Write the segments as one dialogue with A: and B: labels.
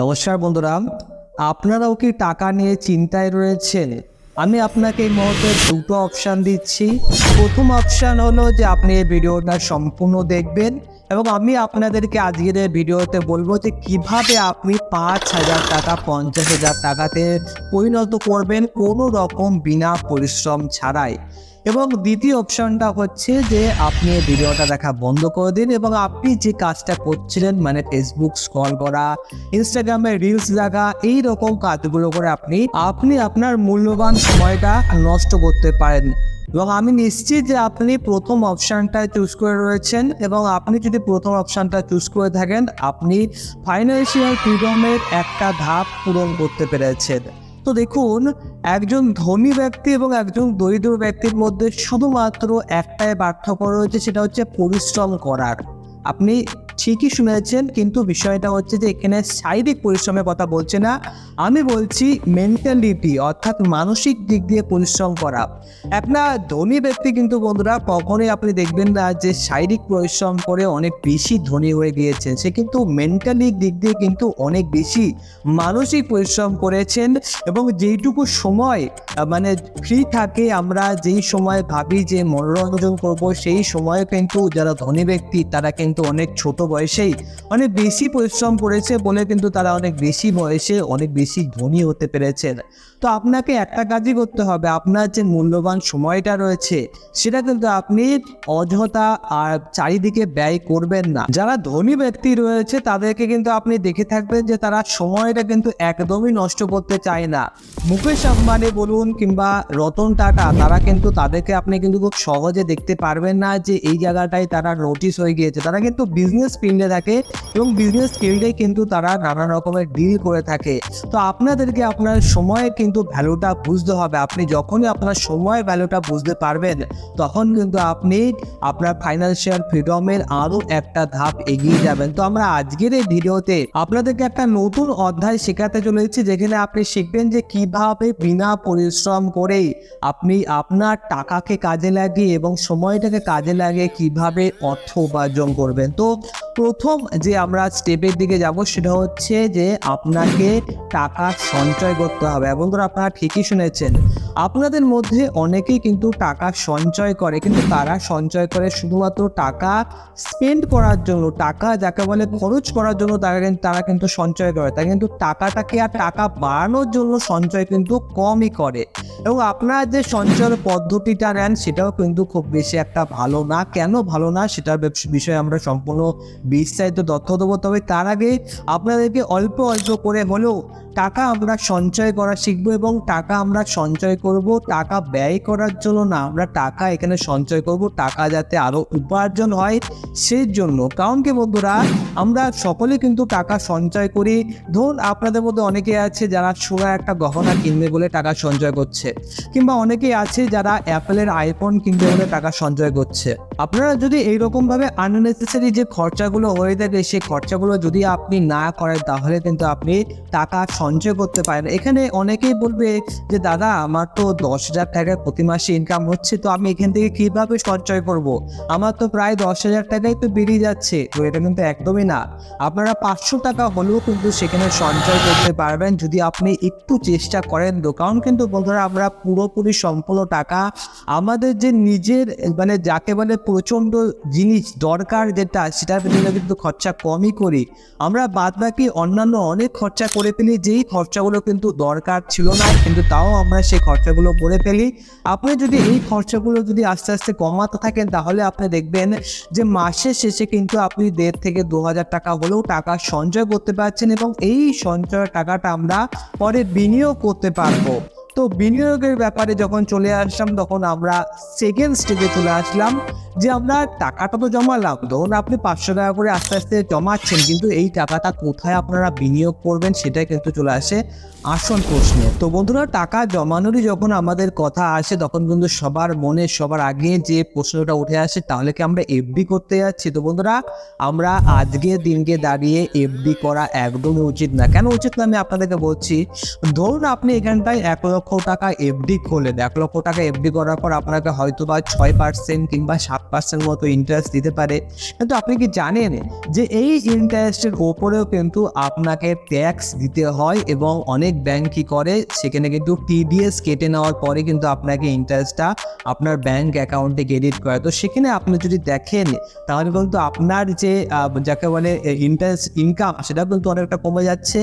A: নমস্কার বন্ধুরা, আপনারাও কি টাকা নিয়ে চিন্তায় রয়েছেন? আমি আপনাকে এই মুহূর্তে দুটো অপশান দিচ্ছি। প্রথম অপশান হলো যে আপনি এই ভিডিওটা সম্পূর্ণ দেখবেন এবং আমি আপনাদেরকে আজকের এই ভিডিওতে বলবো যে কিভাবে আপনি 5,000 টাকা 50,000 টাকাতে পরিণত করবেন কোনো রকম বিনা পরিশ্রম ছাড়াই। এবং দ্বিতীয় অপশনটা হচ্ছে যে আপনি এই ভিডিওটা দেখা বন্ধ করে দিন এবং আপনি যে কাজটা করছিলেন মানে ফেসবুক স্ক্রল করা, ইনস্টাগ্রামে রিলস দেখা, এই রকম কাজগুলো করে আপনি আপনার মূল্যবান সময়টা নষ্ট করতে পারেন। এবং আমি নিশ্চিত যে আপনি প্রথম অপশানটায় চুজ করে রয়েছেন এবং আপনি যদি প্রথম অপশানটা চুজ করে থাকেন আপনি ফাইন্যান্সিয়াল ফ্রিডমের একটা ধাপ পূরণ করতে পেরেছেন। তো দেখুন, একজন ধনী ব্যক্তি এবং একজন দরিদ্র ব্যক্তির মধ্যে শুধুমাত্র একটাই পার্থক্য রয়েছে, সেটা হচ্ছে পরিশ্রম করার। আপনি ঠিকই শুনেছেন, কিন্তু বিষয়টা হচ্ছে যে এখানে শারীরিক পরিশ্রমের কথা বলছে না, আমি বলছি মেন্টালিটি অর্থাৎ মানসিক দিক দিয়ে পরিশ্রম করা। একটা ধনী ব্যক্তি কিন্তু বন্ধুরা কখনোই আপনি দেখবেন না যে শারীরিক পরিশ্রম করে অনেক বেশি ধনী হয়ে গিয়েছেন, সে কিন্তু মেন্টালি দিক দিয়ে কিন্তু অনেক বেশি মানসিক পরিশ্রম করেছেন। এবং যেইটুকু সময় মানে ফ্রি থাকে, আমরা যেই সময় ভাবি যে মনোরঞ্জন করব, সেই সময় কিন্তু যারা ধনী ব্যক্তি তারা কিন্তু অনেক ছোট বয়সেই অনেক বেশি পরিশ্রম করেছে বলে কিন্তু তারা অনেক বেশি বয়সে অনেক বেশি ধনী হতে পেরেছেন। তো আপনাকে একটা কাজই করতে হবে, আপনার যে মূল্যবান সময়টা রয়েছে সেটা কিন্তু আপনি অযথা আর চারিদিকে ব্যয় করবেন না। যারা ধনী ব্যক্তি রয়েছে তাদেরকে কিন্তু আপনি দেখে থাকবেন যে তারা সময়টা কিন্তু একদমই নষ্ট করতে চায় না। মুকেশ আম্বানি বলুন কিংবা রতন টাটা, তারা কিন্তু তাদেরকে আপনি কিন্তু খুব সহজে দেখতে পারবেন না যে এই জায়গাটায় তারা নোটিস হয়ে গিয়েছে। তারা কিন্তু বিজনেস ফিল্ডে থাকে এবং বিজনেস ফিল্ডে কিন্তু তারা নানা রকমের ডিল করে থাকে। তো আপনাদেরকে আপনার সময়ের কিন্তু ভ্যালুটা বুঝতে হবে। আপনি যখনই আপনার সময়ের ভ্যালুটা বুঝতে পারবেন তখন কিন্তু আপনি আপনার ফাইন্যান্সিয়াল ফ্রিডমের আরও একটা ধাপ এগিয়ে যাবেন। তো আমরা আজকের এই ভিডিওতে আপনাদেরকে একটা নতুন অধ্যায় শেখাতে চলেছি, যেখানে আপনি শিখবেন যে কিভাবে বিনা পরিশ্রম করেই আপনি আপনার টাকাকে কাজে লাগিয়ে এবং সময়টাকে কাজে লাগিয়ে কিভাবে অর্থ উপার্জন করবেন। তো প্রথম যে আমরা স্টেপের দিকে যাব সেটা হচ্ছে যে আপনাকে টাকা সঞ্চয় করতে হবে। এবং আপনারা ঠিকই শুনেছেন, আপনাদের মধ্যে অনেকেই কিন্তু টাকা সঞ্চয় করে, কিন্তু তারা সঞ্চয় করে শুধুমাত্র টাকা স্পেন্ড করার জন্য, টাকা যাকে বলে খরচ করার জন্য তারা কিন্তু সঞ্চয় করে। তাই কিন্তু টাকাটাকে আর টাকা বাড়ানোর জন্য সঞ্চয় কিন্তু কমই করে। এবং আপনারা যে সঞ্চয়ের পদ্ধতিটা নেন সেটাও কিন্তু খুব বেশি একটা ভালো না। কেন ভালো না সেটার বিষয়ে আমরা সম্পূর্ণ বিস্তারিত তথ্য দেবো। তবে তার আগে আপনাদেরকে অল্প অল্প করে হলেও টাকা আমরা সঞ্চয় করা শিখবো এবং টাকা আমরা সঞ্চয় করব টাকা ব্যয় করার জন্য না, আমরা টাকা এখানে সঞ্চয় করব টাকা যাতে আরও উপার্জন হয় সেই জন্য। কারণ কি বন্ধুরা, আমরা সকলে কিন্তু টাকা সঞ্চয় করি। ধরুন আপনাদের মধ্যে অনেকে আছে যারা সোনা একটা গহনা কিনবে বলে টাকা সঞ্চয় করছে, কিংবা অনেকেই আছে যারা অ্যাপেলের আইফোন কিনবে বলে টাকা সঞ্চয় করছে। আপনারা যদি এইরকমভাবে আননেসেসারি যে খরচাগুলো হয়ে থাকে সেই খরচাগুলো যদি আপনি না করেন তাহলে কিন্তু আপনি টাকা সঞ্চয় করতে পারেন। এখানে অনেকেই বলবে যে দাদা আমার তো 10,000 টাকা প্রতি মাসে ইনকাম হচ্ছে, তো আমি এখান থেকে কিভাবে সঞ্চয় করব? আমার তো প্রায় 10,000 টাকাই তো বেরিয়ে যাচ্ছে। তো এটা কিন্তু একদমই না। আপনারা 500 টাকা হলেও কিন্তু সেখানে সঞ্চয় করতে পারবেন যদি আপনি একটু চেষ্টা করেন। তো কারণ কিন্তু বন্ধুরা, আমরা পুরোপুরি সম্পূর্ণ টাকা আমাদের যে নিজের মানে যাকে বলে প্রচণ্ড জিনিস দরকার যেটা, সেটার জন্য কিন্তু খরচা কমই করি। আমরা বাদবাকি অন্যান্য অনেক খরচা করে ফেলি যেই খরচাগুলো কিন্তু দরকার ছিল না, কিন্তু তাও আমরা সেই খরচাগুলো করে ফেলি। আপনি যদি এই খরচাগুলো যদি আস্তে আস্তে কমাতে থাকেন তাহলে আপনি দেখবেন যে মাসের শেষে কিন্তু আপনি 1,500 থেকে 2,000 টাকা হলেও টাকা সঞ্চয় করতে পারছেন এবং এই সঞ্চয়ের টাকাটা আমরা পরে বিনিয়োগ করতে পারবো। তো বিনিয়োগের ব্যাপারে যখন চলে আসলাম তখন আমরা সেকেন্ড স্টেজে চলে আসলাম, যে আমরা টাকাটা তো জমালাম। ধরুন আপনি 500 টাকা করে আস্তে আস্তে জমাচ্ছেন, কিন্তু এই টাকাটা কোথায় আপনারা বিনিয়োগ করবেন সেটাই কিন্তু চলে আসে আসল প্রশ্নে। তো বন্ধুরা, টাকা জমানোরই যখন আমাদের কথা আসে তখন কিন্তু সবার মনে সবার আগে যে প্রশ্নটা উঠে আসে, তাহলে কি আমরা এফডি করতে যাচ্ছি? তো বন্ধুরা, আমরা আজকের দিনকে দাঁড়িয়ে এফডি করা একদমই উচিত না। কেন উচিত না আমি আপনাদেরকে বলছি। ধরুন আপনি এখানটায় 1,00,000 লক্ষ টাকা এফডি খোলেন, 1 লক্ষ টাকা এফডি করার পর আপনাকে হয়তো বা 6% কিংবা 7% মতো ইন্টারেস্ট দিতে পারে। কিন্তু আপনি কি জানেন যে এই ইন্টারেস্টের ওপরেও কিন্তু আপনাকে ট্যাক্স দিতে হয়, এবং অনেক ব্যাংক কী করে সেখানে কিন্তু টিডিএস কেটে নেওয়ার পরে কিন্তু আপনাকে ইন্টারেস্টটা আপনার ব্যাংক অ্যাকাউন্টে ক্রেডিট করে। তো সেখানে আপনি যদি দেখেন তাহলে কিন্তু আপনার যে যাকে বলে ইন্টারেস্ট ইনকাম সেটা কিন্তু অনেকটা কমে যাচ্ছে।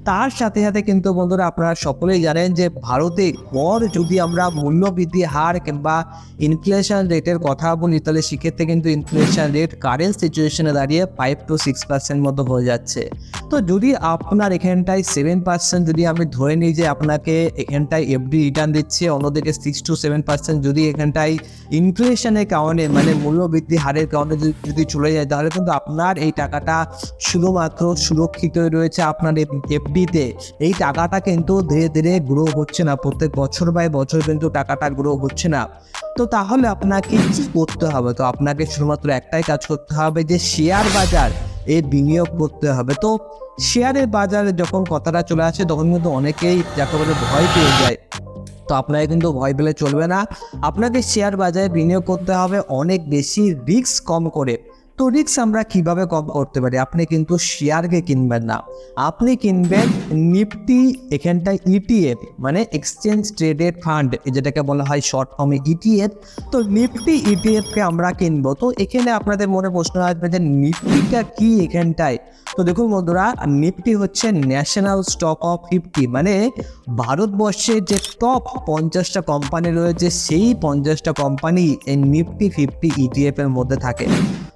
A: তার সাথে সাথে কিন্তু বন্ধুরা আপনারা সকলেই জানেন যে ভারতে গড় যদি আমরা মূল্যবৃদ্ধি হার কিংবা ইনফ্লেশন রেটের কথা বলি তাহলে সেক্ষেত্রে কিন্তু ইনফ্লেশন রেট কারেন্ট সিচুয়েশনে দাঁড়িয়ে 5 to 6% মতো হয়ে যাচ্ছে। তো যদি আপনার এখানটায় 7% যদি আমি ধরে নিই যে আপনাকে এখানটায় এফডি রিটার্ন দিচ্ছে, অন্যদিকে 6 to 7% যদি এখানটায় ইনফ্লেশনের কারণে মানে মূল্যবৃদ্ধি হারের কারণে যদি চলে যায় তাহলে কিন্তু আপনার এই টাকাটা শুধুমাত্র সুরক্ষিত রয়েছে আপনার এফডিতে। এই টাকাটা কিন্তু ধীরে ধীরে গ্রো হচ্ছে না, প্রত্যেক বছর বাই বছর কিন্তু টাকাটা গ্রো হচ্ছে না। তো তাহলে আপনাকে কি করতে হবে? তো আপনাকে শুধুমাত্র একটাই কাজ করতে হবে যে শেয়ার বাজার বিনিয়োগ করতে হবে। তো শেয়ারের বাজারে যখন কথাটা চলে আসে তখন কিন্তু অনেকেই যাকে বলে ভয় পেয়ে যায়। তো আপনাকে কিন্তু ভয় পেলে চলবে না, আপনাকে শেয়ার বাজারে বিনিয়োগ করতে হবে অনেক বেশি রিস্ক কম করে। তো রিস্ক আমরা কিভাবে কম করতে পারি? আপনি কিন্তু শেয়ারকে কিনবেন না, আপনি কিনবেন নিফটি এখানটায় ইটিএফ মানে এক্সচেঞ্জ ট্রেডেড ফান্ড, যেটাকে বলা হয় শর্ট ফর্মে ইটিএফ। তো নিফটি ইটিএফকে আমরা কিনবো। তো এখানে আপনাদের মনে প্রশ্ন আসবে যে নিফটিটা কি এখানটায়? তো দেখুন বন্ধুরা, নিফটি হচ্ছে ন্যাশনাল স্টক অফ 50 মানে ভারতবর্ষের যে টপ 50টা কোম্পানি রয়েছে সেই 50টা কোম্পানি এই নিফটি 50 ইটিএফ এর মধ্যে থাকে।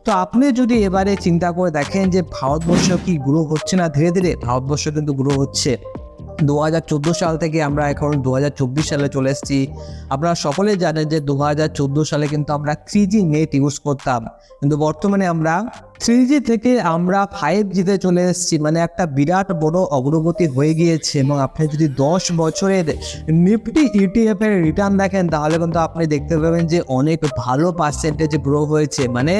A: তো আপনি যদি এবারে চিন্তা করে দেখেন যে ভারতবর্ষ কি গ্রো হচ্ছে না, ধীরে ধীরে ভারতবর্ষ কিন্তু গ্রো হচ্ছে। 2014 সাল থেকে আমরা এখন 2024 সালে চলে এসেছি। আপনারা সকলেই জানেন যে 2014 সালে কিন্তু আমরা 3G নেট ইউজ করতাম, কিন্তু বর্তমানে আমরা 3G থেকে আমরা 5Gতে চলে এসেছি, মানে একটা বিরাট বড় অগ্রগতি হয়ে গিয়েছে। এবং আপনি যদি 10 বছরের নিফটি ইটিএফ এর রিটার্ন দেখেন তাহলে কিন্তু আপনি দেখতে পাবেন যে অনেক ভালো পার্সেন্টেজে গ্রো হয়েছে, মানে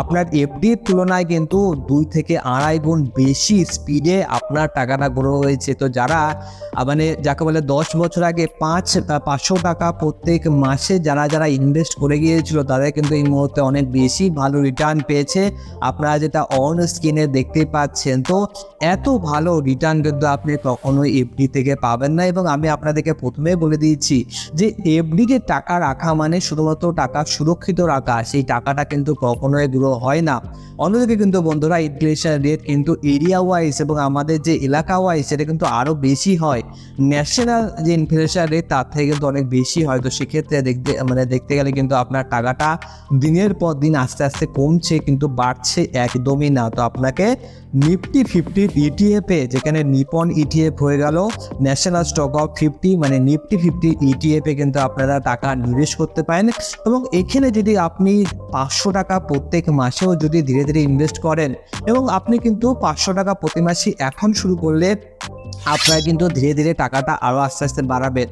A: আপনার এফডির তুলনায় কিন্তু 2 থেকে 2.5 গুণ বেশি স্পিডে আপনার টাকাটা গ্রো হয়েছে। তো যারা মানে যাকে বলে 10 বছর আগে 500 টাকা প্রত্যেক মাসে যারা ইনভেস্ট করে গিয়েছিল তাদের কিন্তু এই মুহূর্তে অনেক বেশি ভালো রিটার্ন পেয়েছে, আপনারা যেটা অন স্ক্রিনে দেখতে পাচ্ছেন। তো এত ভালো রিটার্ন কিন্তু আপনি কখনোই এফডি থেকে পাবেন না। এবং আমি আপনাদেরকে প্রথমেই বলে দিয়েছি যে এফডিতে টাকা রাখা মানে শুধুমাত্র টাকা সুরক্ষিত রাখা, সেই টাকাটা কিন্তু কখনোই গ্রো হয় না। অন্যদিকে কিন্তু বন্ধুরা ইনফ্লেশন রেট কিন্তু এরিয়া ওয়াইজ এবং আমাদের যে এলাকা ওয়াইজ সেটা কিন্তু আরও বেশি হয়। ন্যাশনাল যে ইনফ্লেশন রেট তার থেকে কিন্তু অনেক বেশি হয়। তো সেক্ষেত্রে দেখতে গেলে কিন্তু আপনার টাকাটা দিনের পর দিন আস্তে আস্তে কমছে, কিন্তু বাড়ছে একদমই না। তো আপনাকে নিফটি 50 ইটিএফে, যেখানে নিপন ইটিএফ হয়ে গেল ন্যাশনাল স্টক অফ 50 মানে নিফটি 50 ইটিএফে কিন্তু আপনারা টাকা নিবেশ করতে পারেন। এবং এখানে যদি আপনি 500 টাকা প্রত্যেক মাসেও যদি ধীরে ধীরে ইনভেস্ট করেন এবং আপনি কিন্তু 500 টাকা প্রতি মাসে এখন শুরু করলে আপনারা কিন্তু ধীরে ধীরে টাকাটা আরও আস্তে আস্তে বাড়াবেন।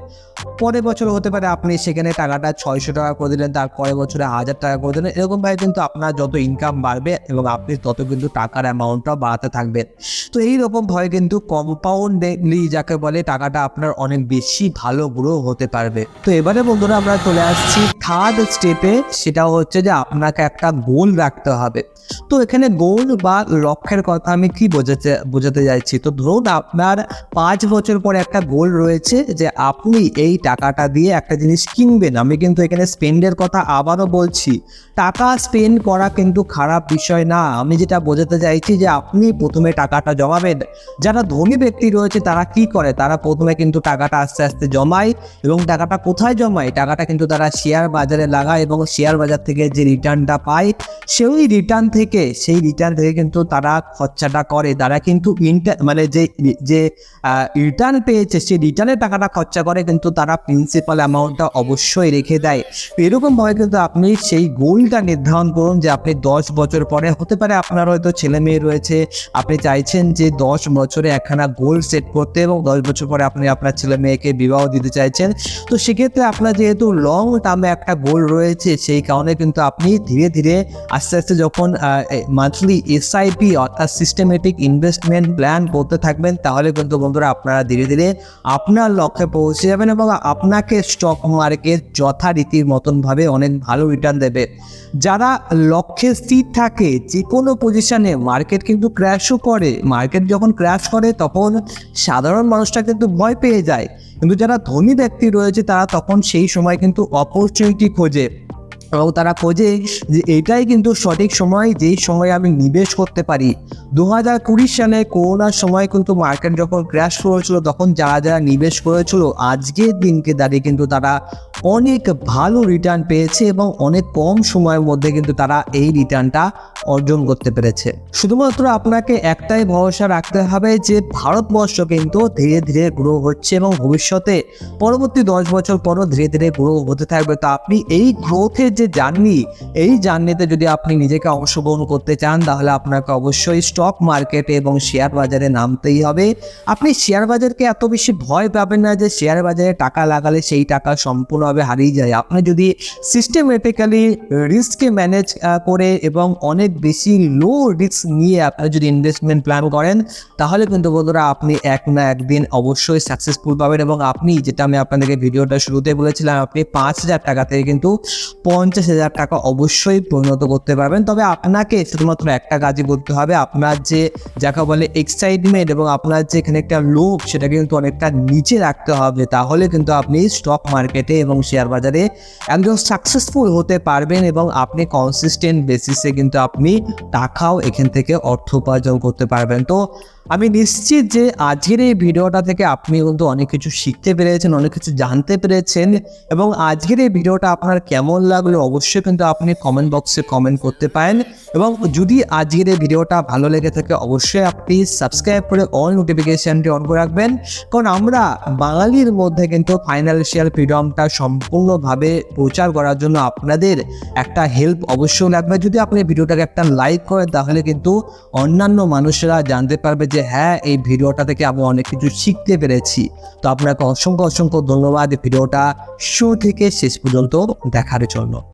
A: পরের বছর হতে পারে আপনি সেখানে টাকাটা 600 টাকা করে দিলেন, তার পরের বছরে 1000 টাকা করে দিলেন। এরকমভাবে কিন্তু আপনার যত ইনকাম বাড়বে এবং আপনি তত কিন্তু টাকার অ্যামাউন্টটাও বাড়াতে থাকবেন। তো এইরকমভাবে কিন্তু কম্পাউন্ডলি যাকে বলে টাকাটা আপনার অনেক বেশি ভালো গ্রো হতে পারবে। তো এবারে বন্ধুরা আমরা চলে আসছি থার্ড স্টেপে, সেটা হচ্ছে যে আপনাকে একটা গোল রাখতে হবে। তো এখানে গোল বা লক্ষ্যের কথা আমি কি বোঝাতে যাচ্ছি? তো ধরুন আপনার 5 বছর পরে একটা গোল রয়েছে যে আপনি এই টাকাটা দিয়ে একটা জিনিস কিনবেন। আমি কিন্তু এখানে স্পেন্ডের কথা আবারও বলছি, টাকা স্পেন্ড করা কিন্তু খারাপ বিষয় না। আমি যেটা বোঝাতে চাইছি যে আপনি প্রথমে টাকাটা জমাবেন। যারা ধনী ব্যক্তি রয়েছে তারা কি করে, তারা প্রথমে কিন্তু টাকাটা আস্তে আস্তে জমায়। এবং টাকাটা কোথায় জমায়? টাকাটা কিন্তু তারা শেয়ার বাজারে লাগায় এবং শেয়ার বাজার থেকে যে রিটার্নটা পায় সেই রিটার্ন থেকে কিন্তু তারা খরচাটা করে। তারা কিন্তু মানে যে রিটার্ন পেয়েছে সেই রিটার্নের টাকাটা খরচা করে, কিন্তু তারা প্রিন্সিপাল অ্যামাউন্টটা অবশ্যই রেখে দেয়। এরকমভাবে কিন্তু আপনি সেই গোলটা নির্ধারণ করুন যে আপনি 10 বছর পরে, হতে পারে আপনার হয়তো ছেলে মেয়ে রয়েছে, আপনি চাইছেন যে 10 বছরে একখানা গোল সেট করতে এবং 10 বছর পরে আপনি আপনার ছেলে মেয়েকে বিবাহ দিতে চাইছেন। তো সেক্ষেত্রে আপনার যেহেতু লং টার্মে একটা গোল রয়েছে সেই কারণে কিন্তু আপনি ধীরে ধীরে আস্তে আস্তে যখন মান্থলি এসআইপি অর্থাৎ সিস্টেমেটিক ইনভেস্টমেন্ট প্ল্যান করতে থাকবেন তাহলে কিন্তু বন্ধুরা আপনারা ধীরে ধীরে আপনার লক্ষ্যে পৌঁছে যাবেন। এবং আপনাকে স্টক মার্কেট যথারীতির মতনভাবে অনেক ভালো রিটার্ন দেবে। যারা লক্ষ্যে স্থির থাকে, যে কোনো পজিশনে মার্কেট কিন্তু ক্র্যাশও করে, মার্কেট যখন ক্র্যাশ করে তখন সাধারণ মানুষটা কিন্তু ভয় পেয়ে যায়, কিন্তু যারা ধনী ব্যক্তি রয়েছে তারা তখন সেই সময় কিন্তু অপরচুনিটি খোঁজে এবং তারা খোঁজে যে এটাই কিন্তু সঠিক সময়, যেই সময়ে আমি নিবেশ করতে পারি। 2020 সালে করোনার সময় কিন্তু মার্কেট যখন ক্র্যাশ করেছিল তখন যারা যারা নিবেশ করেছিল আজকের দিনকে দাঁড়িয়ে কিন্তু তারা অনেক ভালো রিটার্ন পেয়েছে এবং অনেক কম সময়ের মধ্যে কিন্তু তারা এই রিটার্নটা অর্জন করতে পেরেছে। শুধুমাত্র আপনাকে একটাই ভরসা রাখতে হবে যে ভারতবর্ষ কিন্তু ধীরে ধীরে গ্রো হচ্ছে এবং ভবিষ্যতে পরবর্তী 10 বছর পরও ধীরে ধীরে গ্রো হতে থাকবে। তো আপনি এই গ্রোথের যে জার্নি, এই জার্নিতে যদি আপনি নিজেকে অংশগ্রহণ করতে চান তাহলে আপনাকে অবশ্যই স্টক মার্কেটে এবং শেয়ার বাজারে নামতেই হবে। আপনি শেয়ার বাজারকে এত বেশি ভয় পাবেন না যে শেয়ার বাজারে টাকা লাগালে সেই টাকা সম্পূর্ণভাবে হারিয়ে যায়। আপনি যদি সিস্টেমেটিক্যালি রিস্ককে ম্যানেজ করে এবং অনেক বেশি লো রিস্ক নিয়ে আপনি যদি ইনভেস্টমেন্ট প্ল্যান করেন তাহলে কিন্তু বন্ধুরা আপনি এক না একদিন অবশ্যই সাকসেসফুল পাবেন এবং আপনি, যেটা আমি আপনাদেরকে ভিডিওটা শুরুতে বলেছিলাম, আপনি 5,000 টাকা থেকে কিন্তু 50,000 টাকা অবশ্যই পরিণত করতে পারবেন। তবে আপনাকে শুধুমাত্র একটা কাজই করতে হবে, আপনার যে যাকে বলে এক্সাইটমেন্ট এবং আপনার যে এখানে একটা লোভ সেটা কিন্তু অনেকটা নিচে রাখতে হবে, তাহলে কিন্তু আপনি স্টক মার্কেটে এবং শেয়ার বাজারে একজন সাকসেসফুল হতে পারবেন এবং আপনি কনসিস্টেন্ট বেসিসে কিন্তু আপনি টাকাও এখান থেকে অর্থ উপার্জন করতে পারবেন। তো আমি নিশ্চিত যে আজকের এই ভিডিওটা থেকে আপনি কিন্তু অনেক কিছু শিখতে পেরেছেন, অনেক কিছু জানতে পেরেছেন এবং আজকের এই ভিডিওটা আপনার কেমন লাগলো অবশ্যই কিন্তু আপনি কমেন্ট বক্সে কমেন্ট করতে পারেন এবং যদি আজকের এই ভিডিওটা ভালো লেগে থাকে অবশ্যই আপনি সাবস্ক্রাইব করে অল নোটিফিকেশানটি অন করে রাখবেন, কারণ আমরা বাঙালির মধ্যে কিন্তু ফাইন্যান্সিয়াল ফ্রিডমটা সম্পূর্ণভাবে প্রচার করার জন্য আপনাদের একটা হেল্প অবশ্যই লাগবে। যদি আপনি ভিডিওটাকে একটা লাইক করেন তাহলে কিন্তু অন্যান্য মানুষেরা জানতে পারবে যে হ্যাঁ, এই ভিডিওটা থেকে আমি অনেক কিছু শিখতে পেরেছি। তো আপনাকে অসংখ্য অসংখ্য ধন্যবাদ ভিডিওটা শুরু থেকে শেষ পর্যন্ত দেখার জন্য।